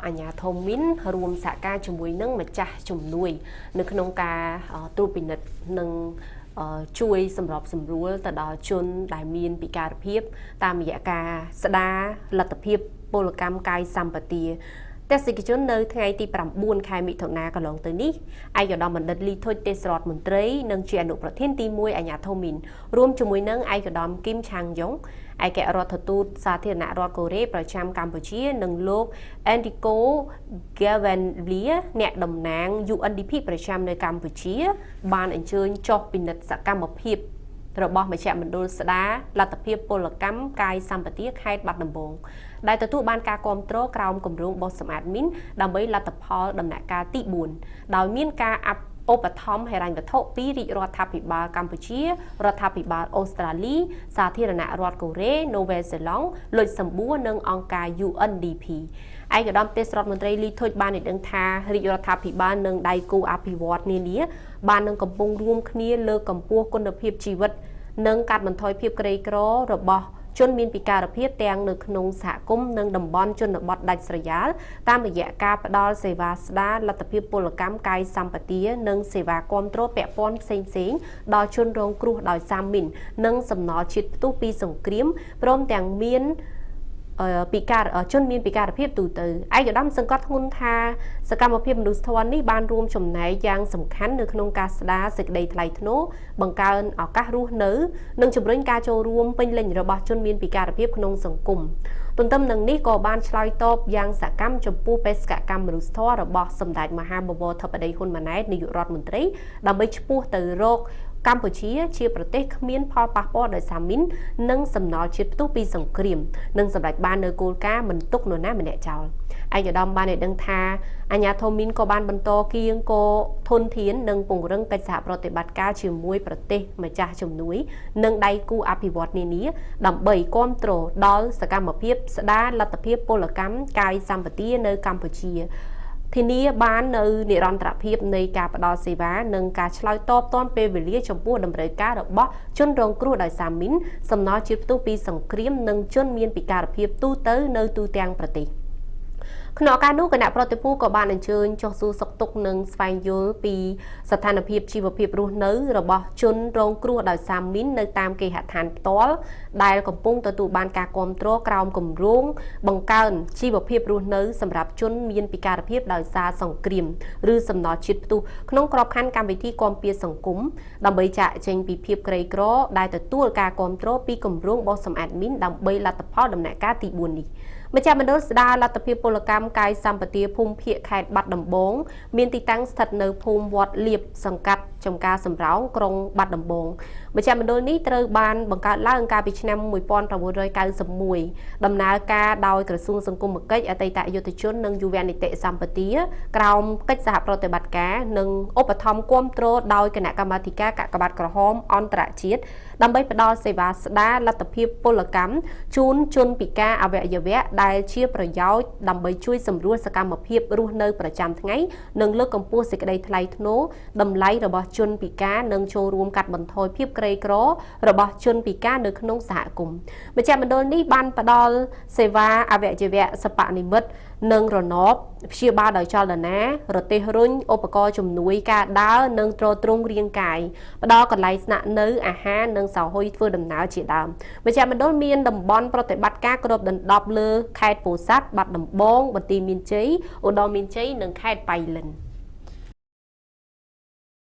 អាញាធមមីនរួមសហការជាមួយនឹងម្ចាស់ជំនួយនៅក្នុងការត្រួតពិនិត្យនិងជួយសម្របសម្រួលទៅដល់ជនដែលមានពិការភាពតាមរយៈការស្ដារលទ្ធភាពពលកម្មកាយសម្បទាទេសនិកជននៅថ្ងៃទី9ខែមិថុនាកន្លងទៅនេះឯកឧត្តមបណ្ឌិតលីធុចទេសរដ្ឋមន្ត្រីនិងជាអនុប្រធានទី1អាញាធមីនរួមជាមួយនឹងឯកឧត្តមគីមឆាងយ៉ុងឯករដ្ឋទូតសាធារណរដ្ឋកូរ៉េប្រចាំកម្ពុជានិងលោក Enrico Gavanlia អ្នកតំណាង UNDP ប្រចាំនៅកម្ពុជាបានអញ្ជើញចុះពិនិត្យសកម្មភាពរបស់មជ្ឈមណ្ឌលស្ដារលទ្ធភាពពលកម្មកាយសម្បទាខេត្តបាត់ដំបងដែលទទួលបានការគាំទ្រក្រោមគម្រោងបោះសម្អាតមីនដើម្បីលទ្ធផលដំណាក់កាលទី4ដោយមានការឧបត្ថម្ភហិរញ្ញវត្ថុពីរាជរដ្ឋាភិបាលកម្ពុជារដ្ឋាភិបាលអូស្ត្រាលីសាធារណរដ្ឋកូរ៉េនូវែលសេឡង់លុចសម្បួរនិងអង្គការ UNDP ឯកឧត្តមទេសរដ្ឋមន្ត្រីលីធុចបានដឹងថារាជរដ្ឋាភិបាលនិងដៃគូអភិវឌ្ឍន៍នានាបាននឹងកំពុងរួមគ្នាលើកកម្ពស់គុណភាពជីវិតនិងកាត់បន្ថយភាពក្រីក្ររបស់ជនមានពិការភាពទាំងនៅក្នុងសហគមន៍និងតំបន់ជនបទដាច់ស្រយាលតាមរយៈការផ្តល់សេវាស្ដារលទ្ធភាពពលកម្មកាយសម្បទានិងសេវាគាំទ្រពាក់ព័ន្ធផ្សេងៗដល់ជនរងគ្រោះដោយសារមីននិងសំណល់ជាតិផ្ទុះពីសង្គ្រាមព្រមទាំងមានជនមានពិការភាពទូទៅឯកឧត្តមសង្កត់ធ្ងន់ថាសកម្មភាពមនុស្សធម៌នេះបានរួមចំណែកយ៉ាងសំខាន់នៅក្នុងការស្ដារសេចក្តីថ្លៃថ្នូរបង្កើនឱកាសរស់នៅនិងជំរុញការចូលរួមពេញលេញរបស់ជនមានពិការភាពក្នុងសង្គមទន្ទឹមនឹងនេះក៏បានឆ្លើយតបយ៉ាងសកម្មចំពោះបេសកកម្មមនុស្សធម៌របស់សម្ដេចមហាបវរធិបតីហ៊ុនម៉ាណែតនាយករដ្ឋមន្ត្រីដើម្បីឈ្មោះទៅរកកម្ពុជាជាប្រទេសគ្មានផលប៉ះពាល់ដោយសារមីននិងសំណល់ជាតិផ្ទុះពីសង្គ្រាមនិងសម្រាប់បាននៅគោលការណ៍មិនទុកនរណាម្នាក់ចោលឯកឧត្តមបានដឹងថាអាញាធមមីនក៏បានបន្តគៀងគរធនធាននិងពង្រឹងកិច្ចសហប្រតិបត្តិការជាមួយប្រទេសម្ចាស់ជំនួយនិងដៃគូអភិវឌ្ឍន៍នានាដើម្បីគាំទ្រដល់សកម្មភាពស្ដារលទ្ធភាពពលកម្មកាយសម្បទានៅកម្ពុជាធានាបាននៅនិរន្តរភាពនៃការផ្តល់សេវានិងការឆ្លើយតបទាន់ពេលវេលាចំពោះតម្រូវការរបស់ជនរងគ្រោះដោយសារមីនសំណល់ជាតិផ្ទុះពីសង្គ្រាមនិងជនមានពិការភាពទូទៅនៅទូទាំងប្រទេសក្នុងឱកាសនោះគណៈប្រតិភូក៏បានអញ្ជើញចុះសួរសុខទុក្ខនិងស្វែងយល់ពីស្ថានភាពជីវភាពរស់នៅរបស់ជនរងគ្រោះដោយសារមីននៅតាមគេហដ្ឋានផ្ទាល់ដែលកំពុងទទួលបានការគាំទ្រក្រោមគម្រោងបង្កើនជីវភាពរស់នៅសម្រាប់ជនមានពិការភាពដោយសារសង្គ្រាមឬសំណល់ជាតិផ្ទុះក្នុងក្របខ័ណ្ឌកម្មវិធីគាំពារសង្គមដើម្បីចាក់ចេញពីភាពក្រីក្រដែលទទួលការគាំទ្រពីគម្រោងបោះសម្អាតមីនដើម្បីលទ្ធផលដំណាក់កាលទី4នេះមជ្ឈមណ្ឌលស្ដារលទ្ធភាពពលកម្មកាយសម្បទាភូមិភាគខេត្តបាត់ដំបងមានទីតាំងស្ថិតនៅភូមិវត្តលៀបសង្កាត់ចំការសំរោងក្រុងបាត់ដំបងមជ្ឈមណ្ឌលនេះត្រូវបានបង្កើតឡើងកាលពីឆ្នាំ1991ដំណើរការដោយក្រសួងសង្គមគិច្ចអតីតយុទ្ធជននិងយុវនីតិសម្បទាក្រោមកិច្ចសហប្រតិបត្តិការនិងឧបត្ថម្ភគាំទ្រដោយគណៈកម្មាធិការកាកបាទក្រហមអន្តរជាតិដើម្បីផ្ដល់សេវាស្ដារលទ្ធភាពពលកម្មជូនជនពិការអវយវៈដែលជាប្រយោជន៍ដើម្បីជួយសម្រួលសកម្មភាពរស់នៅប្រចាំថ្ងៃនិងលើកកម្ពស់សេចក្តីថ្លៃថ្នូរតម្លៃរបស់ជនពិការនិងចូលរួមកាត់បន្ថយភាពក្រីក្ររបស់ជនពិការនៅក្នុងសហគមន៍មជ្ឈមណ្ឌលនេះបានផ្ដល់សេវាអវយវៈសិប្បនិម្មិតនិងរណបព្យាបាលដោយចលនារទេះរុញឧបករណ៍ជំនួយការដើរនិងទ្រទ្រង់រាងកាយផ្ដល់កន្លែងស្នាក់នៅអាហារនិងសហហុយធ្វើដំណើរជាដើមមជ្ឈមណ្ឌលមានតំបន់ប្រតិបត្តិការគ្របដណ្ដប់លើខេត្តពោធិ៍សាត់បាត់ដំបងបន្ទាយមានជ័យឧត្តរមានជ័យនិងខេត្តប៉ៃលិន